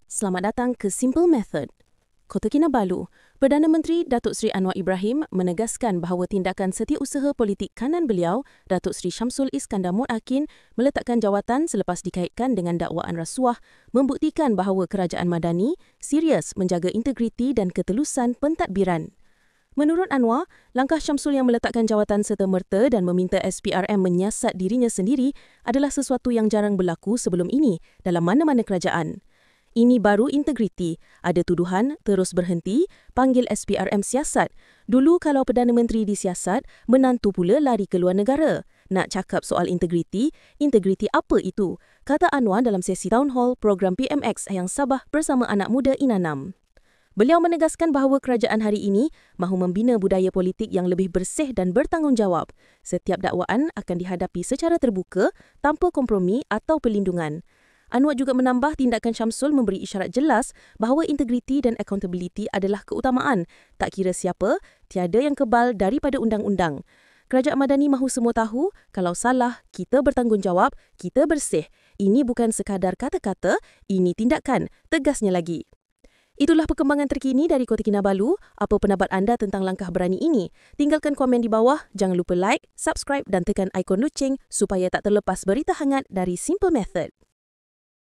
Selamat datang ke Simple Method. Kota Kinabalu, Perdana Menteri Datuk Seri Anwar Ibrahim menegaskan bahawa tindakan setiausaha politik kanan beliau, Datuk Seri Syamsul Iskandar Muakin, meletakkan jawatan selepas dikaitkan dengan dakwaan rasuah, membuktikan bahawa Kerajaan Madani serius menjaga integriti dan ketelusan pentadbiran. Menurut Anwar, langkah Syamsul yang meletakkan jawatan serta-merta dan meminta SPRM menyiasat dirinya sendiri adalah sesuatu yang jarang berlaku sebelum ini dalam mana-mana kerajaan. Ini baru integriti. Ada tuduhan, terus berhenti, panggil SPRM siasat. Dulu kalau Perdana Menteri disiasat, menantu pula lari ke luar negara. Nak cakap soal integriti apa itu? Kata Anwar dalam sesi Town Hall program PMX yang Sabah bersama anak muda Inanam. Beliau menegaskan bahawa kerajaan hari ini mahu membina budaya politik yang lebih bersih dan bertanggungjawab. Setiap dakwaan akan dihadapi secara terbuka, tanpa kompromi atau perlindungan. Anwar juga menambah tindakan Syamsul memberi isyarat jelas bahawa integriti dan accountability adalah keutamaan. Tak kira siapa, tiada yang kebal daripada undang-undang. Kerajaan Madani mahu semua tahu, kalau salah, kita bertanggungjawab, kita bersih. Ini bukan sekadar kata-kata, ini tindakan, tegasnya lagi. Itulah perkembangan terkini dari Kota Kinabalu. Apa pendapat anda tentang langkah berani ini? Tinggalkan komen di bawah, jangan lupa like, subscribe dan tekan ikon lucing supaya tak terlepas berita hangat dari Simple Method.